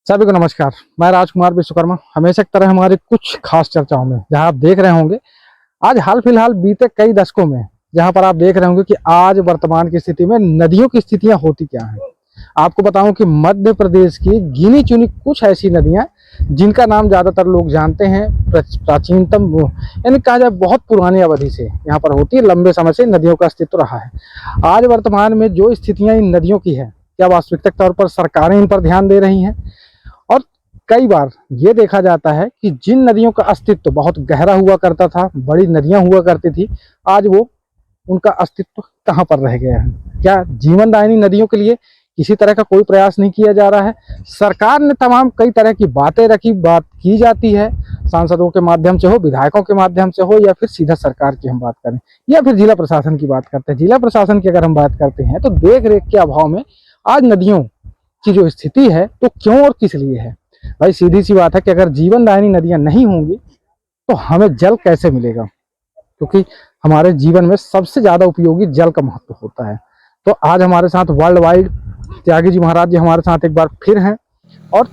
सभी को नमस्कार। मैं राजकुमार विश्वकर्मा हमेशा की तरह हमारे कुछ खास चर्चाओं में जहां आप देख रहे होंगे आज हाल फिलहाल बीते कई दशकों में जहां पर आप देख रहे होंगे कि आज वर्तमान की स्थिति में नदियों की स्थितियां होती क्या हैं। आपको बताऊं कि मध्य प्रदेश की गिनी चुनी कुछ ऐसी नदियां जिनका नाम ज्यादातर लोग जानते हैं, प्राचीनतम यानी कहा जाए बहुत पुरानी अवधि से यहाँ पर होती है, लंबे समय से नदियों का अस्तित्व रहा है। आज वर्तमान में जो स्थितियां इन नदियों की है, क्या वास्तविक तौर पर सरकारें इन पर ध्यान दे रही हैं? और कई बार ये देखा जाता है कि जिन नदियों का अस्तित्व बहुत गहरा हुआ करता था, बड़ी नदियां हुआ करती थी, आज वो उनका अस्तित्व कहाँ पर रह गया है? क्या जीवनदायिनी नदियों के लिए किसी तरह का कोई प्रयास नहीं किया जा रहा है? सरकार ने तमाम कई तरह की बातें रखी, बात की जाती है, सांसदों के माध्यम से हो, विधायकों के माध्यम से हो, या फिर सीधा सरकार की हम बात करें, या फिर जिला प्रशासन की बात करते हैं। जिला प्रशासन की अगर हम बात करते हैं तो देख रेख के अभाव में आज नदियों की जो स्थिति है तो क्यों और किस लिए है? भाई सीधी सी बात है कि अगर जीवनदायिनी नदियां नहीं होंगी तो हमें जल कैसे मिलेगा? क्योंकि हमारे जीवन में सबसे ज्यादा उपयोगी जल का महत्व होता है। तो आज हमारे साथ वर्ल्ड वाइड त्यागी जी महाराज जी हमारे साथ एक बार फिर हैं और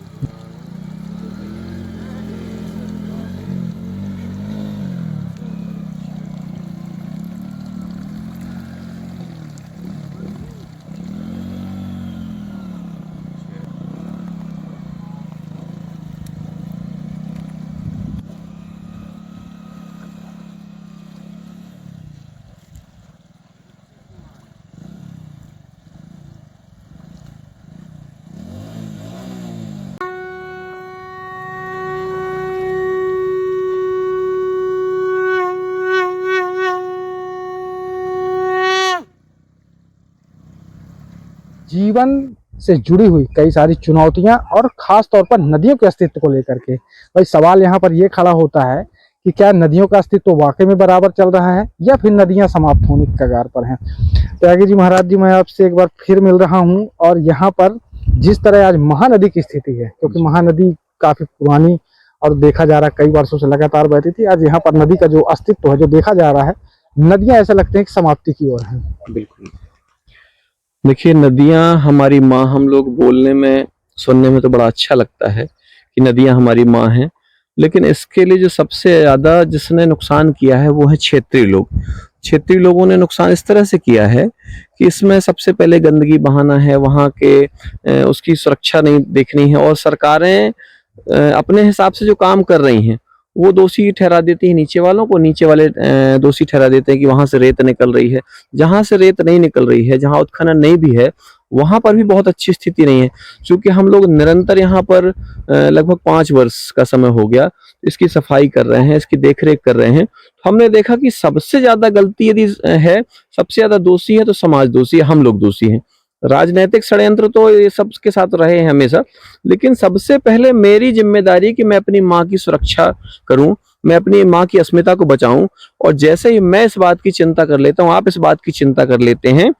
जीवन से जुड़ी हुई कई सारी चुनौतियां और खास तौर पर नदियों के अस्तित्व को लेकर के भाई सवाल यहाँ पर यह खड़ा होता है कि क्या नदियों का अस्तित्व वाकई में बराबर चल रहा है या फिर नदियां समाप्त होने के कगार पर हैं? त्यागी जी महाराज जी, मैं आपसे एक बार फिर मिल रहा हूं और यहाँ पर जिस तरह आज महानदी की स्थिति है, क्योंकि महानदी काफी पुरानी और देखा जा रहा है कई वर्षों से लगातार बहती थी, आज यहाँ पर नदी का जो अस्तित्व है जो देखा जा रहा है, नदियां ऐसा लगता है कि समाप्ति की ओर है। बिल्कुल। देखिए, नदियां हमारी माँ, हम लोग बोलने में सुनने में तो बड़ा अच्छा लगता है कि नदियां हमारी माँ हैं, लेकिन इसके लिए जो सबसे ज्यादा जिसने नुकसान किया है वो है क्षेत्रीय लोग। क्षेत्रीय लोगों ने नुकसान इस तरह से किया है कि इसमें सबसे पहले गंदगी बहाना है, वहाँ के उसकी सुरक्षा नहीं देखनी है, और सरकारें अपने हिसाब से जो काम कर रही हैं वो दोषी ठहरा देती है नीचे वालों को, नीचे वाले दोषी ठहरा देते हैं कि वहां से रेत निकल रही है। जहां से रेत नहीं निकल रही है, जहां उत्खनन नहीं भी है, वहां पर भी बहुत अच्छी स्थिति नहीं है। क्योंकि हम लोग निरंतर यहाँ पर लगभग 5 वर्ष का समय हो गया इसकी सफाई कर रहे हैं, इसकी देखरेख कर रहे हैं। हमने देखा कि सबसे ज्यादा गलती यदि है, सबसे ज्यादा दोषी है तो समाज दोषी है, हम लोग दोषी हैं। राजनीतिक षड्यंत्र तो ये सबके साथ रहे हैं हमेशा, लेकिन सबसे पहले मेरी जिम्मेदारी कि मैं अपनी माँ की सुरक्षा करूं, मैं अपनी माँ की अस्मिता को बचाऊं। और जैसे ही मैं इस बात की चिंता कर लेता हूं, आप इस बात की चिंता कर लेते हैं,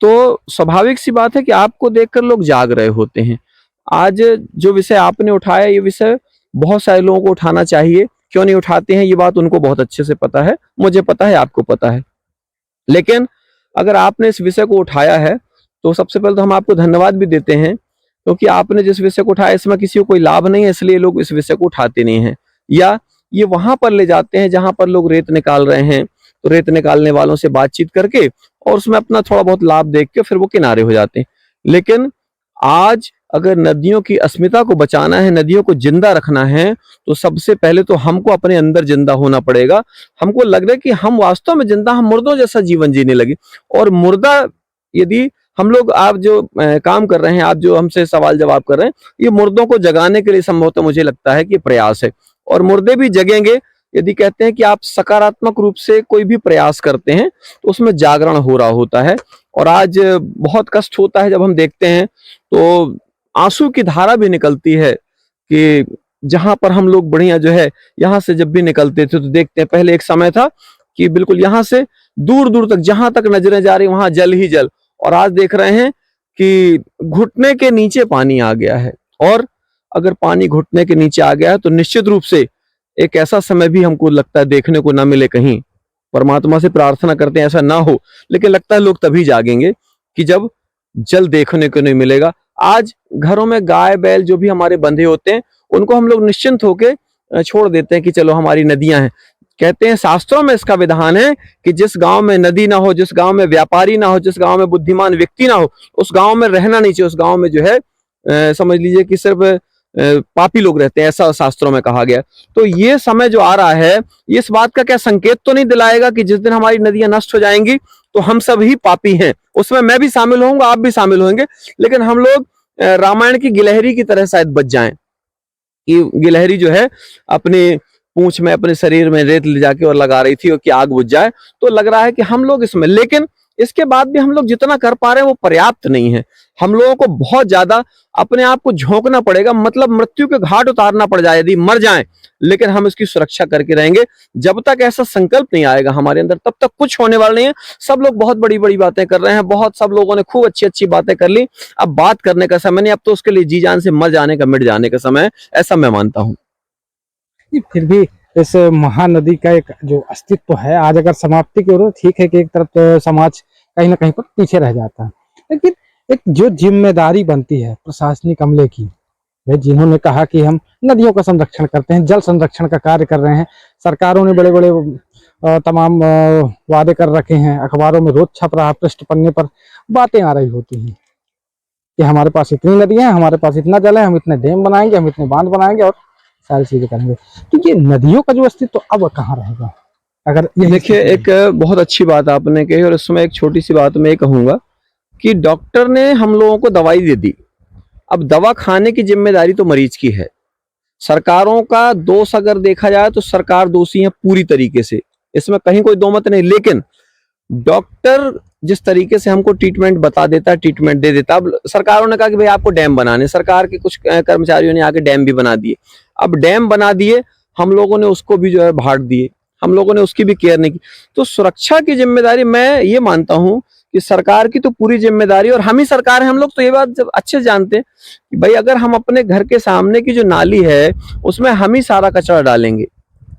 तो स्वाभाविक सी बात है कि आपको देखकर लोग जाग रहे होते हैं। आज जो विषय आपने उठाया, ये विषय बहुत सारे लोगों को उठाना चाहिए। क्यों नहीं उठाते हैं, ये बात उनको बहुत अच्छे से पता है, मुझे पता है, आपको पता है। लेकिन अगर आपने इस विषय को उठाया है तो सबसे पहले तो हम आपको धन्यवाद भी देते हैं, क्योंकि आपने जिस विषय को उठाया इसमें किसी को कोई लाभ नहीं है, इसलिए लोग इस विषय को उठाते नहीं हैं, या ये वहां पर ले जाते हैं जहां पर लोग रेत निकाल रहे हैं, तो रेत निकालने वालों से बातचीत करके और उसमें अपना थोड़ा बहुत लाभ देख के फिर वो किनारे हो जाते हैं। लेकिन आज अगर नदियों की अस्मिता को बचाना है, नदियों को जिंदा रखना है, तो सबसे पहले तो हमको अपने अंदर जिंदा होना पड़ेगा। हमको लग रहा है कि हम वास्तव में जिंदा, हम मुर्दों जैसा जीवन जीने लगे। और मुर्दा यदि हम लोग, आप जो काम कर रहे हैं, आप जो हमसे सवाल जवाब कर रहे हैं, ये मुर्दों को जगाने के लिए संभवतः मुझे लगता है कि प्रयास है। और मुर्दे भी जगेंगे यदि कहते हैं कि आप सकारात्मक रूप से कोई भी प्रयास करते हैं तो उसमें जागरण हो रहा होता है। और आज बहुत कष्ट होता है जब हम देखते हैं, तो आंसू की धारा भी निकलती है कि जहां पर हम लोग बढ़िया जो है, यहां से जब भी निकलते थे तो देखते हैं, पहले एक समय था कि बिल्कुल यहां से दूर दूर तक जहां तक नजरें जा रही वहां जल ही जल, और आज देख रहे हैं कि घुटने के नीचे पानी आ गया है। और अगर पानी घुटने के नीचे आ गया है तो निश्चित रूप से एक ऐसा समय भी हमको लगता है देखने को ना मिले कहीं। परमात्मा से प्रार्थना करते हैं ऐसा ना हो, लेकिन लगता है लोग तभी जागेंगे कि जब जल देखने को नहीं मिलेगा। आज घरों में गाय बैल जो भी हमारे बंधे होते हैं उनको हम लोग निश्चिंत होके छोड़ देते हैं कि चलो हमारी नदियां हैं। कहते हैं शास्त्रों में इसका विधान है कि जिस गांव में नदी ना हो, जिस गांव में व्यापारी ना हो, जिस गांव में बुद्धिमान व्यक्ति ना हो, उस गांव में रहना नहीं चाहिए। उस गांव में जो है समझ लीजिए कि सिर्फ पापी लोग रहते हैं, ऐसा शास्त्रों में कहा गया। तो ये समय जो आ रहा है, ये इस बात का क्या संकेत तो नहीं दिलाएगा कि जिस दिन हमारी नदियां नष्ट हो जाएंगी तो हम सब ही पापी हैं? उसमें मैं भी शामिल होऊंगा, आप भी शामिल होंगे, लेकिन हम लोग रामायण की गिलहरी की तरह शायद बच जाएं कि गिलहरी जो है अपने पूंछ में, अपने शरीर में रेत ले जाके और लगा रही थी और कि आग बुझ जाए। तो लग रहा है कि हम लोग इसमें, लेकिन इसके बाद भी हम लोग जितना कर पा रहे हैं वो पर्याप्त नहीं है। हम लोगों को बहुत ज्यादा अपने आप को झोंकना पड़ेगा, मतलब मृत्यु के घाट उतारना पड़ जाए, यदि मर जाएं लेकिन हम इसकी सुरक्षा करके रहेंगे। जब तक ऐसा संकल्प नहीं आएगा हमारे अंदर तब तक कुछ होने वाला नहीं है। सब लोग बहुत बड़ी बड़ी बातें कर रहे हैं, बहुत सब लोगों ने खूब अच्छी अच्छी बातें कर ली, अब बात करने का समय नहीं, अब तो उसके लिए जी जान से मर जाने का, मिट जाने का समय है, ऐसा मैं मानता हूँ। फिर भी इस महानदी का एक जो अस्तित्व है, आज अगर समाप्ति की ओर, ठीक है कि एक तरफ तो समाज कहीं ना कहीं पर पीछे रह जाता है, लेकिन एक जो जिम्मेदारी बनती है प्रशासनिक अमले की, वे जिन्होंने कहा कि हम नदियों का संरक्षण करते हैं, जल संरक्षण का कार्य कर रहे हैं, सरकारों ने बड़े बड़े तमाम वादे कर रखे हैं, अखबारों में रोज छप रहा, पृष्ठ पन्ने पर बातें आ रही होती हैं कि हमारे पास इतनी नदियां हैं, हमारे पास इतना जल है, हम इतने डैम बनाएंगे, हम इतने बांध बनाएंगे और सारी चीजें करेंगे। तो ये नदियों का जो अस्तित्व अब कहाँ रहेगा? अगर ये देखिए, एक बहुत अच्छी बात आपने कही, और इसमें एक छोटी सी बात मैं कहूंगा कि डॉक्टर ने हम लोगों को दवाई दे दी, अब दवा खाने की जिम्मेदारी तो मरीज की है। सरकारों का दोष अगर देखा जाए तो सरकार दोषी है पूरी तरीके से, इसमें कहीं कोई दो मत नहीं, लेकिन डॉक्टर जिस तरीके से हमको ट्रीटमेंट बता देता है, ट्रीटमेंट दे देता। अब सरकारों ने कहा कि भाई आपको डैम बनाने, सरकार के कुछ कर्मचारियों ने आके डैम भी बना दिए। अब डैम बना दिए, हम लोगों ने उसको भी जो है भाड़ दिए, हम लोगों ने उसकी भी केयर नहीं की। तो सुरक्षा की जिम्मेदारी मैं ये मानता हूं कि सरकार की तो पूरी जिम्मेदारी, और हम ही सरकार है, हम लोग तो ये बात जब अच्छे से जानते हैं कि भाई अगर हम अपने घर के सामने की जो नाली है उसमें हम ही सारा कचरा डालेंगे,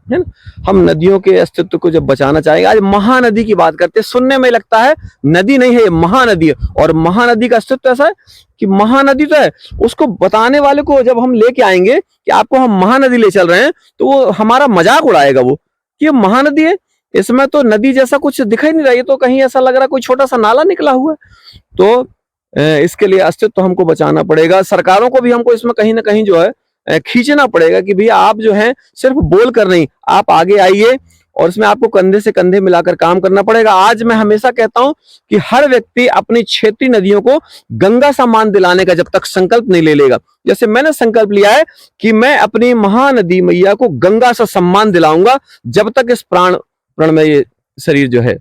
है ना, हम नदियों के अस्तित्व को जब बचाना चाहेंगे। आज महानदी की बात करते हैं, सुनने में लगता है नदी नहीं है, ये महानदी है, और महानदी का अस्तित्व ऐसा है कि महानदी तो है, उसको बताने वाले को जब हम लेके आएंगे कि आपको हम महानदी ले चल रहे हैं, तो वो हमारा मजाक उड़ाएगा वो कि ये महानदी है, इसमें तो नदी जैसा कुछ दिखाई नहीं रहा, ये तो कहीं ऐसा लग रहा है कोई छोटा सा नाला निकला हुआ है। तो इसके लिए अस्तित्व हमको बचाना पड़ेगा। सरकारों को भी हमको इसमें कहीं ना कहीं जो है खींचना पड़ेगा कि भैया आप जो है सिर्फ बोल कर नहीं, आप आगे आइए, और इसमें आपको कंधे से कंधे मिलाकर काम करना पड़ेगा। आज मैं हमेशा कहता हूं कि हर व्यक्ति अपनी क्षेत्रीय नदियों को गंगा सम्मान दिलाने का जब तक संकल्प नहीं ले लेगा, जैसे मैंने संकल्प लिया है कि मैं अपनी महानदी मैया को गंगा से सम्मान दिलाऊंगा जब तक इस प्राण में ये शरीर जो है,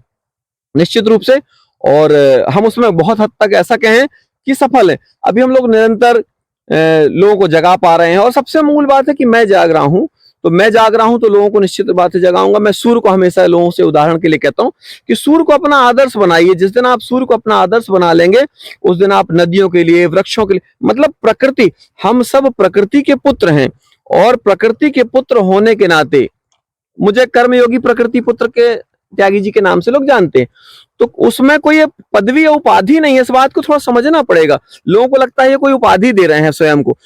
निश्चित रूप से। और हम उसमें बहुत हद तक ऐसा कहें कि सफल है। अभी हम लोग निरंतर लोगों को जगा पा रहे हैं, और सबसे मूल बात है कि मैं जाग रहा हूं, तो मैं जाग रहा हूं तो लोगों को निश्चित बात से जगाऊंगा। मैं सूर्य को हमेशा लोगों से उदाहरण के लिए कहता हूं कि सूर्य को अपना आदर्श बनाइए। जिस दिन आप सूर्य को अपना आदर्श बना लेंगे उस दिन आप नदियों के लिए, वृक्षों के लिए, मतलब प्रकृति, हम सब प्रकृति के पुत्र हैं, और प्रकृति के पुत्र होने के नाते मुझे कर्मयोगी प्रकृति पुत्र के त्यागी जी के नाम से लोग जानते हैं। तो उसमें कोई पदवी या उपाधि नहीं है, इस बात को थोड़ा समझना पड़ेगा। लोगों को लगता है ये कोई उपाधि दे रहे हैं स्वयं को।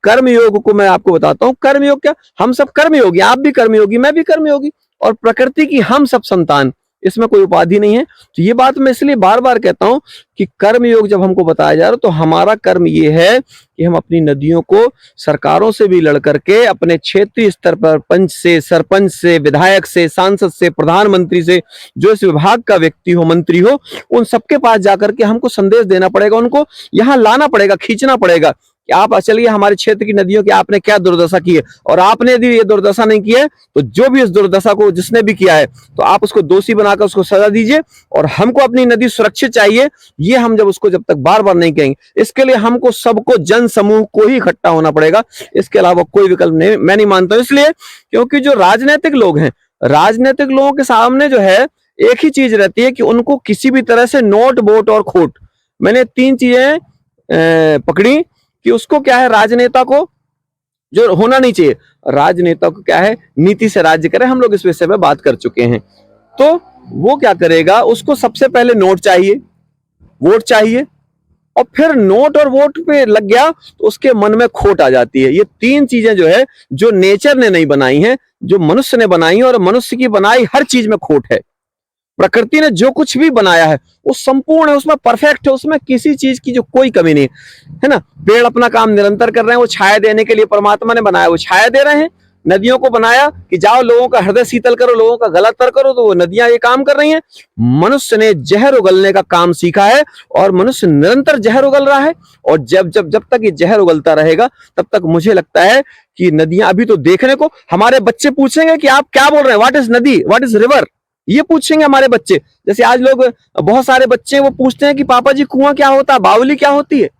कर्मयोग को मैं आपको बताता हूं, कर्मयोग क्या, हम सब कर्मयोगी, आप भी कर्मयोगी, मैं भी कर्मयोगी, और प्रकृति की हम सब संतान, इसमें कोई उपाधि नहीं है। तो ये बात मैं इसलिए बार बार कहता हूं कि कर्मयोग जब हमको बताया जा रहा है तो हमारा कर्म ये है कि हम अपनी नदियों को सरकारों से भी लड़ करके, अपने क्षेत्रीय स्तर पर पंच से, सरपंच से, विधायक से, सांसद से, प्रधानमंत्री से, जो इस विभाग का व्यक्ति हो, मंत्री हो, उन सबके पास जाकर के हमको संदेश देना पड़ेगा, उनको यहाँ लाना पड़ेगा, खींचना पड़ेगा कि आप चलिए हमारे क्षेत्र की नदियों की आपने क्या दुर्दशा की है, और आपने यदि ये दुर्दशा नहीं की है तो जो भी इस दुर्दशा को जिसने भी किया है तो आप उसको दोषी बनाकर उसको सजा दीजिए, और हमको अपनी नदी सुरक्षित चाहिए। ये हम जब तक बार बार नहीं कहेंगे, इसके लिए हमको सबको, जन समूह को ही इकट्ठा होना पड़ेगा, इसके अलावा कोई विकल्प नहीं, मैं नहीं मानता। इसलिए क्योंकि जो राजनीतिक लोग हैं, राजनीतिक लोगों के सामने जो है एक ही चीज रहती है कि उनको किसी भी तरह से नोट, वोट और खोट, मैंने 3 चीजें पकड़ी कि उसको क्या है, राजनेता को जो होना नहीं चाहिए, राजनेता को क्या है, नीति से राज्य करे। हम लोग इस विषय में बात कर चुके हैं। तो वो क्या करेगा, उसको सबसे पहले नोट चाहिए, वोट चाहिए, और फिर नोट और वोट पे लग गया तो उसके मन में खोट आ जाती है। ये तीन चीजें जो है, जो नेचर ने नहीं बनाई हैं, जो मनुष्य ने बनाई है, और मनुष्य की बनाई हर चीज में खोट है। प्रकृति ने जो कुछ भी बनाया है वो संपूर्ण है, उसमें परफेक्ट है, उसमें किसी चीज की जो कोई कमी नहीं है ना। पेड़ अपना काम निरंतर कर रहे हैं, वो छाया देने के लिए परमात्मा ने बनाया, वो छाया दे रहे हैं। नदियों को बनाया कि जाओ लोगों का हृदय शीतल करो, लोगों का गला तर करो, तो वो नदियां ये काम कर रही हैं। मनुष्य ने जहर उगलने का काम सीखा है और मनुष्य निरंतर जहर उगल रहा है। और जब जब जब तक ये जहर उगलता रहेगा तब तक मुझे लगता है कि नदियां, अभी तो देखने को हमारे बच्चे पूछेंगे कि आप क्या बोल रहे हैं, व्हाट इज नदी, व्हाट इज रिवर, ये पूछेंगे हमारे बच्चे। जैसे आज लोग, बहुत सारे बच्चे वो पूछते हैं कि पापा जी कुआं क्या होता है, बावली क्या होती है।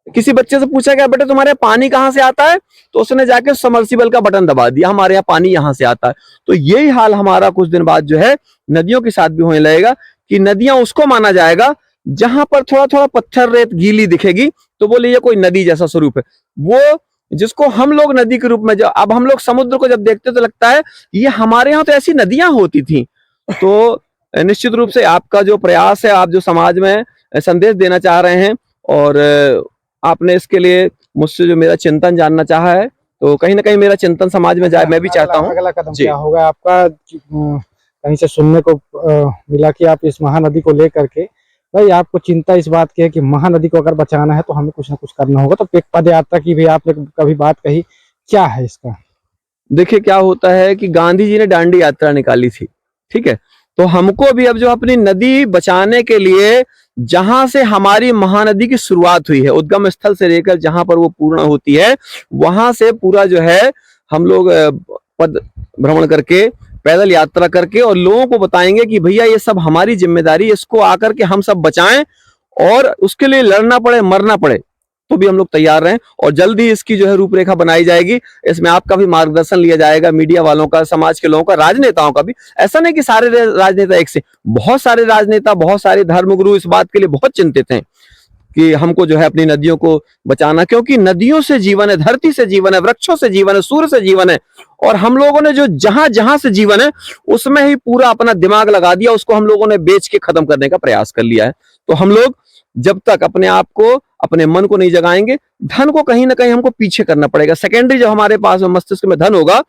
किसी बच्चे से पूछा गया बेटे तुम्हारे पानी कहां से आता है, तो उसने जाके समर्सिबल का बटन दबा दिया, हमारे यहाँ पानी यहां से आता है। तो यही हाल हमारा कुछ दिन बाद जो है नदियों के साथ भी होने लगेगा कि नदियां उसको माना जाएगा जहां पर थोड़ा थोड़ा पत्थर रेत गीली दिखेगी तो बोले ये कोई नदी जैसा स्वरूप है। वो जिसको हम लोग नदी के रूप में, जब अब हम लोग समुद्र को जब देखते तो लगता है ये हमारे यहाँ तो ऐसी नदियां होती थी। तो निश्चित रूप से आपका जो प्रयास है, आप जो समाज में संदेश देना चाह रहे हैं, और आपने इसके लिए मुझसे जो मेरा चिंतन जानना चाहा है, तो कहीं ना कहीं मेरा चिंतन समाज में जाए, मैं भी चाहता हूँ। अगला कदम जी। क्या होगा आपका? कहीं से सुनने को मिला कि आप इस महानदी को लेकर के, भाई आपको चिंता इस बात की है कि महानदी को अगर बचाना है तो हमें कुछ ना कुछ करना होगा। तो एक पद यात्रा की भी आपने कभी बात कही, क्या है इसका? देखिए क्या होता है कि गांधी जी ने दांडी यात्रा निकाली थी, ठीक है। तो हमको भी अब जो अपनी नदी बचाने के लिए, जहां से हमारी महानदी की शुरुआत हुई है, उद्गम स्थल से लेकर जहां पर वो पूर्ण होती है, वहां से पूरा जो है हम लोग पद भ्रमण करके, पैदल यात्रा करके, और लोगों को बताएंगे कि भैया ये सब हमारी जिम्मेदारी, इसको आकर के हम सब बचाएं, और उसके लिए लड़ना पड़े, मरना पड़े, तो भी हम लोग तैयार हैं। और जल्दी इसकी जो है रूपरेखा बनाई जाएगी। इसमें आपका भी मार्गदर्शन लिया जाएगा, मीडिया वालों का, समाज के लोगों का, राजनेताओं का भी। ऐसा नहीं कि सारे राजनेता एक से, बहुत सारे राजनेता, बहुत सारे धर्मगुरु इस बात के लिए बहुत चिंतित हैं कि हमको जो है अपनी नदियों को बचाना, क्योंकि नदियों से जीवन है, धरती से जीवन है, वृक्षों से जीवन है, सूर्य से जीवन है। और हम लोगों ने जो जहां जहां से जीवन है उसमें ही पूरा अपना दिमाग लगा दिया, उसको हम लोगों ने बेच के खत्म करने का प्रयास कर लिया है। तो हम लोग जब तक अपने आप को, अपने मन को नहीं जगाएंगे, धन को कहीं ना कहीं हमको पीछे करना पड़ेगा। सेकेंडरी जब हमारे पास मस्तिष्क में धन होगा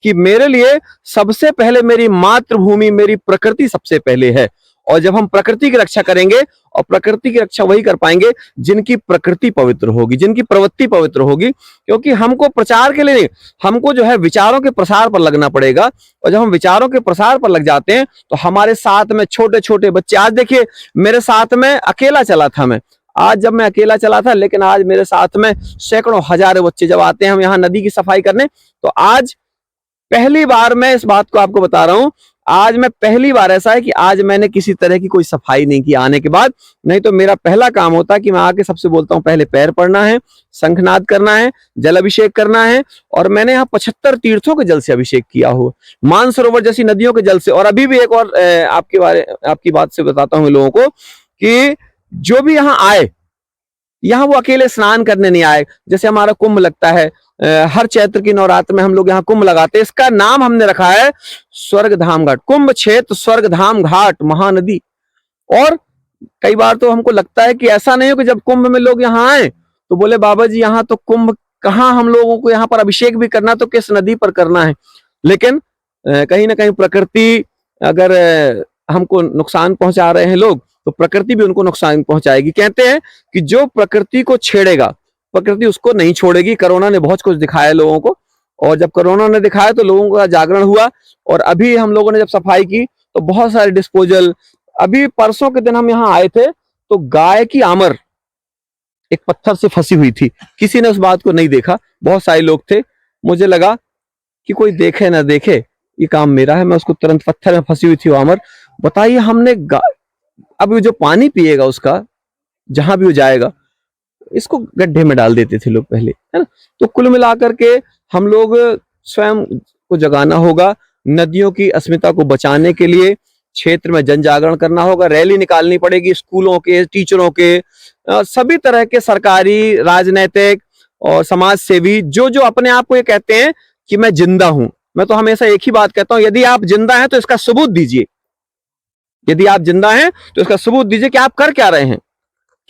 कि मेरे लिए सबसे पहले मेरी मातृभूमि, मेरी प्रकृति सबसे पहले है। और जब हम प्रकृति की रक्षा करेंगे, और प्रकृति की रक्षा वही कर पाएंगे जिनकी प्रकृति पवित्र होगी, जिनकी प्रवृत्ति पवित्र होगी। क्योंकि हमको प्रचार के लिए नहीं, हमको जो है विचारों के प्रसार पर लगना पड़ेगा। और जब हम विचारों के प्रसार पर लग जाते हैं तो हमारे साथ में छोटे छोटे बच्चे, आज देखिए मेरे साथ में अकेला चला था मैं, आज जब मैं अकेला चला था, लेकिन आज मेरे साथ में सैकड़ों हजारों बच्चे जब आते हैं हम यहाँ नदी की सफाई करने, तो आज पहली बार मैं इस बात को आपको बता रहा हूं, आज मैं पहली बार ऐसा है कि आज मैंने किसी तरह की कोई सफाई नहीं की आने के बाद। नहीं तो मेरा पहला काम होता कि मैं आके सबसे बोलता हूं पहले पैर पड़ना है, शंखनाद करना है, जल अभिषेक करना है। और मैंने यहाँ 75 तीर्थों के जल से अभिषेक किया हो, मानसरोवर जैसी नदियों के जल से। और अभी भी एक और आपकी बात से बताता हूं लोगों को कि जो भी यहाँ आए, यहाँ वो अकेले स्नान करने नहीं आए। जैसे हमारा कुंभ लगता है, हर चैत्र की नवरात्र में हम लोग यहाँ कुंभ लगाते हैं। इसका नाम हमने रखा है स्वर्ग धाम घाट, कुंभ क्षेत्र स्वर्ग धाम घाट महानदी। और कई बार तो हमको लगता है कि ऐसा नहीं हो कि जब कुंभ में लोग यहाँ आए तो बोले बाबा जी यहाँ तो कुंभ कहाँ, हम लोगों को यहाँ पर अभिषेक भी करना तो किस नदी पर करना है। लेकिन कहीं ना कहीं प्रकृति, अगर हमको नुकसान पहुंचा रहे हैं लोग, तो प्रकृति भी उनको नुकसान पहुंचाएगी। कहते हैं कि जो प्रकृति को छेड़ेगा प्रकृति उसको नहीं छोड़ेगी। कोरोना ने बहुत कुछ दिखाया लोगों को, और जब कोरोना ने दिखाया तो लोगों का जागरण हुआ। और अभी हम लोगों ने जब सफाई की तो बहुत सारे डिस्पोजल, अभी परसों के दिन हम यहाँ आए थे तो गाय की आमर एक पत्थर से फंसी हुई थी, किसी ने उस बात को नहीं देखा, बहुत सारे लोग थे। मुझे लगा कि कोई देखे ना देखे, ये काम मेरा है, मैं उसको तुरंत, पत्थर में फंसी हुई थी वो आमर। बताइए, हमने अब जो पानी पिएगा उसका, जहां भी वो जाएगा, इसको गड्ढे में डाल देते थे लोग पहले, है ना। तो कुल मिलाकर के हम लोग स्वयं को जगाना होगा, नदियों की अस्मिता को बचाने के लिए क्षेत्र में जन जागरण करना होगा, रैली निकालनी पड़ेगी स्कूलों के, टीचरों के, सभी तरह के सरकारी, राजनैतिक और समाज सेवी जो जो अपने आप को ये कहते हैं कि मैं जिंदा हूं। मैं तो हमेशा एक ही बात कहता हूं, यदि आप जिंदा हैं तो इसका सबूत दीजिए। यदि आप जिंदा हैं तो इसका सबूत दीजिए कि आप कर क्या रहे हैं,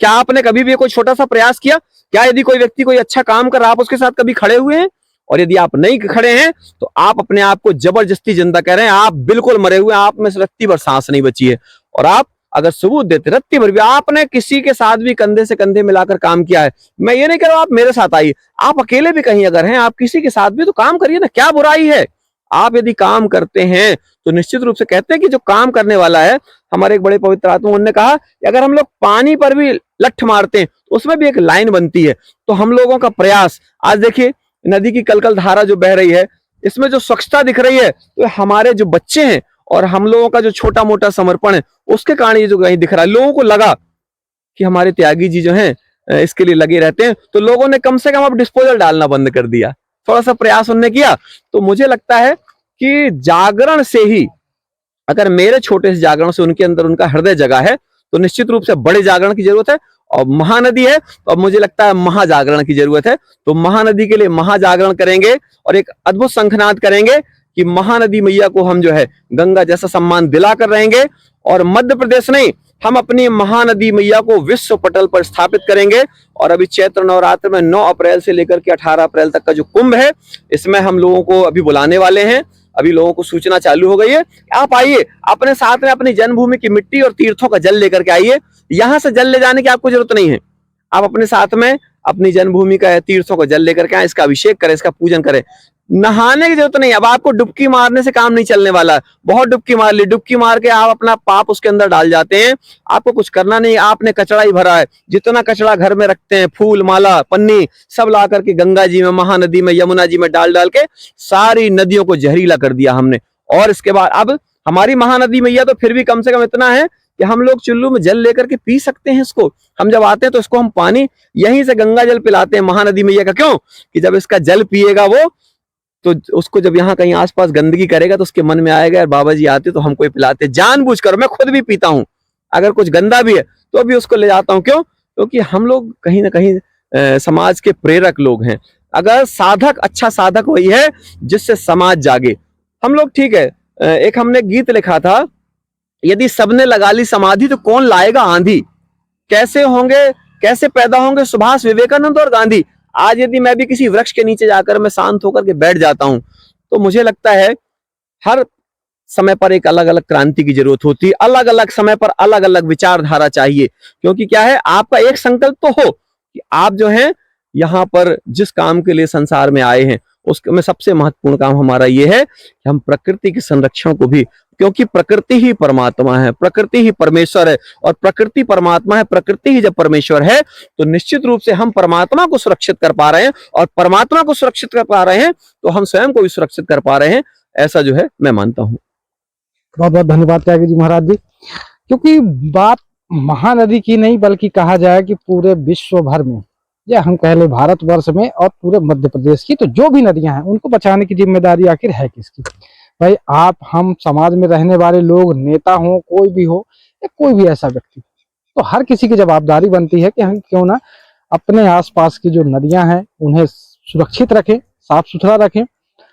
क्या आपने कभी भी कोई छोटा सा प्रयास किया? क्या यदि कोई व्यक्ति कोई अच्छा काम कर रहा है, आप उसके साथ कभी खड़े हुए हैं? और यदि आप नहीं खड़े हैं तो आप अपने आप को जबरदस्ती जिंदा कह रहे हैं, आप बिल्कुल मरे हुए हैं, आप में से रत्ती भर सांस नहीं बची है। और आप अगर सबूत देते रत्ती भर भी आपने किसी के साथ भी कंधे से कंधे मिलाकर काम किया है, मैं ये नहीं कह रहा हूं आप मेरे साथ आइए, आप अकेले भी कहीं अगर हैं, आप किसी के साथ भी तो काम करिए ना, क्या बुराई है? आप यदि काम करते हैं तो निश्चित रूप से कहते हैं कि जो काम करने वाला है, हमारे एक बड़े पवित्र आत्मा उन्होंने कहा कि अगर हम लोग पानी पर भी लठ मारते हैं तो उसमें भी एक लाइन बनती है। तो हम लोगों का प्रयास, आज देखिए नदी की कलकल धारा जो बह रही है, इसमें जो स्वच्छता दिख रही है, तो हमारे जो बच्चे हैं और हम लोगों का जो छोटा मोटा समर्पण है, उसके कारण ये जो कहीं दिख रहा है। लोगों को लगा कि हमारे त्यागी जी जो हैं इसके लिए लगे रहते हैं, तो लोगों ने कम से कम अब डिस्पोजल डालना बंद कर दिया, थोड़ा सा प्रयास उन्होंने किया। तो मुझे लगता है कि जागरण से ही, अगर मेरे छोटे से जागरण से उनके अंदर उनका हृदय जगा है, तो निश्चित रूप से बड़े जागरण की जरूरत है। और महानदी है तो अब मुझे लगता है महाजागरण की जरूरत है। तो महानदी के लिए महाजागरण करेंगे और एक अद्भुत शंखनाद करेंगे कि महानदी मैया को हम जो है गंगा जैसा सम्मान दिलाकर रहेंगे। और मध्य प्रदेश नहीं, हम अपनी महानदी मैया को विश्व पटल पर स्थापित करेंगे। और अभी चैत्र नवरात्र में 9 अप्रैल से लेकर के 18 अप्रैल तक का जो कुंभ है, इसमें हम लोगों को अभी बुलाने वाले हैं। अभी लोगों को सूचना चालू हो गई है, आप आइए, अपने साथ में अपनी जन्मभूमि की मिट्टी और तीर्थों का जल लेकर के आइए। यहां से जल ले जाने की आपको जरूरत नहीं है, आप अपने साथ में अपनी जन्मभूमि का तीर्थों का जल लेकर के आए, इसका अभिषेक करें, इसका पूजन करें। नहाने की जरूरत नहीं, अब आपको डुबकी मारने से काम नहीं चलने वाला है। बहुत डुबकी मार ली, डुबकी मार के आप अपना पाप उसके अंदर डाल जाते हैं। आपको कुछ करना नहीं, आपने कचरा ही भरा है। जितना कचरा घर में रखते हैं, फूल माला पन्नी सब ला करके गंगा जी में, महानदी में, यमुना जी में डाल डाल के सारी नदियों को जहरीला कर दिया हमने। और इसके बाद अब हमारी महानदी मैया तो फिर भी कम से कम इतना है कि हम लोग चुल्लू में जल लेकर के पी सकते हैं इसको। हम जब आते हैं तो इसको हम पानी यहीं से गंगा जल पिलाते हैं महानदी मैया का। क्यों? कि जब इसका जल पिएगा वो, तो उसको जब यहाँ कहीं आसपास गंदगी करेगा तो उसके मन में आएगा यार बाबा जी आते तो हमको पिलाते। जानबूझकर, मैं खुद भी पीता हूँ, अगर कुछ गंदा भी है तो भी उसको ले जाता हूँ। क्यों? क्योंकि हम लोग कहीं ना कहीं समाज के प्रेरक लोग हैं। अगर साधक, अच्छा साधक वही है जिससे समाज जागे। हम लोग ठीक है, एक हमने गीत लिखा था, यदि सबने लगा ली समाधि तो कौन लाएगा आंधी। कैसे होंगे, कैसे पैदा होंगे सुभाष, विवेकानंद और गांधी। आज यदि मैं भी किसी वृक्ष के नीचे जाकर मैं शांत होकर के बैठ जाता हूं, तो मुझे लगता है हर समय पर एक अलग अलग क्रांति की जरूरत होती है, अलग अलग समय पर अलग अलग विचारधारा चाहिए। क्योंकि क्या है, आपका एक संकल्प तो हो कि आप जो है यहाँ पर जिस काम के लिए संसार में आए हैं, उसमें सबसे महत्वपूर्ण काम हमारा ये है कि हम प्रकृति के संरक्षण को भी, क्योंकि प्रकृति ही परमात्मा है, प्रकृति ही परमेश्वर है, और प्रकृति परमात्मा है। प्रकृति ही जब परमेश्वर है तो निश्चित रूप से हम परमात्मा को सुरक्षित कर पा रहे हैं, और परमात्मा को सुरक्षित कर पा रहे हैं तो हम स्वयं को भी सुरक्षित कर पा रहे हैं। ऐसा जो है मैं मानता हूँ। बहुत बहुत धन्यवाद त्यागी जी महाराज जी। क्योंकि बात महानदी की नहीं, बल्कि कहा जाए कि पूरे विश्व भर में, या हम कह ले भारतवर्ष में और पूरे मध्य प्रदेश की, तो जो भी नदियां हैं उनको बचाने की जिम्मेदारी आखिर है किसकी? भाई आप, हम, समाज में रहने वाले लोग, नेता हो, कोई भी हो, या कोई भी ऐसा व्यक्ति, तो हर किसी की जवाबदारी बनती है कि हम क्यों ना अपने आसपास की जो नदियां हैं उन्हें सुरक्षित रखें, साफ सुथरा रखें।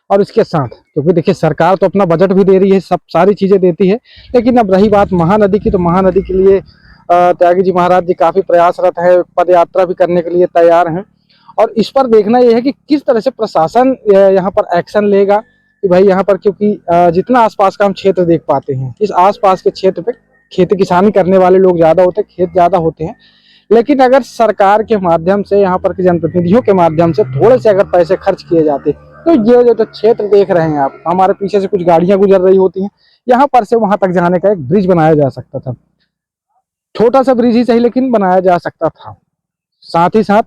और इसके साथ, क्योंकि देखिए सरकार तो अपना बजट भी दे रही है, सब सारी चीजें देती है, लेकिन अब रही बात महानदी की, तो महानदी के लिए त्यागी जी महाराज जी काफी प्रयासरत है, पद यात्रा भी करने के लिए तैयार हैं। और इस पर देखना यह है कि किस तरह से प्रशासन यहाँ पर एक्शन लेगा कि भाई यहाँ पर, क्योंकि जितना आसपास का हम क्षेत्र देख पाते हैं, इस आसपास के क्षेत्र पे खेती किसानी करने वाले लोग ज्यादा होते हैं, खेत ज्यादा होते हैं। लेकिन अगर सरकार के माध्यम से, यहाँ पर के जनप्रतिनिधियों के माध्यम से थोड़े से अगर पैसे खर्च किए जाते, तो ये जो क्षेत्र देख रहे हैं आप, हमारे पीछे से कुछ गाड़ियां गुजर रही होती हैं, यहाँ पर से वहां तक जाने का एक ब्रिज बनाया जा सकता था। छोटा सा ब्रिज ही सही, लेकिन बनाया जा सकता था। साथ ही साथ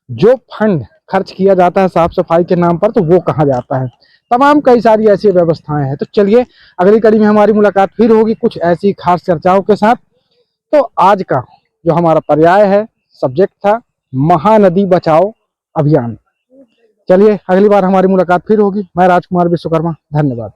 जो फंड खर्च किया जाता है साफ सफाई के नाम पर, तो वो कहाँ जाता है? तमाम कई सारी ऐसी व्यवस्थाएं हैं। तो चलिए अगली कड़ी में हमारी मुलाकात फिर होगी कुछ ऐसी खास चर्चाओं के साथ। तो आज का जो हमारा पर्याय है, सब्जेक्ट था महानदी बचाओ अभियान। चलिए अगली बार हमारी मुलाकात फिर होगी। मैं राजकुमार विश्वकर्मा, धन्यवाद।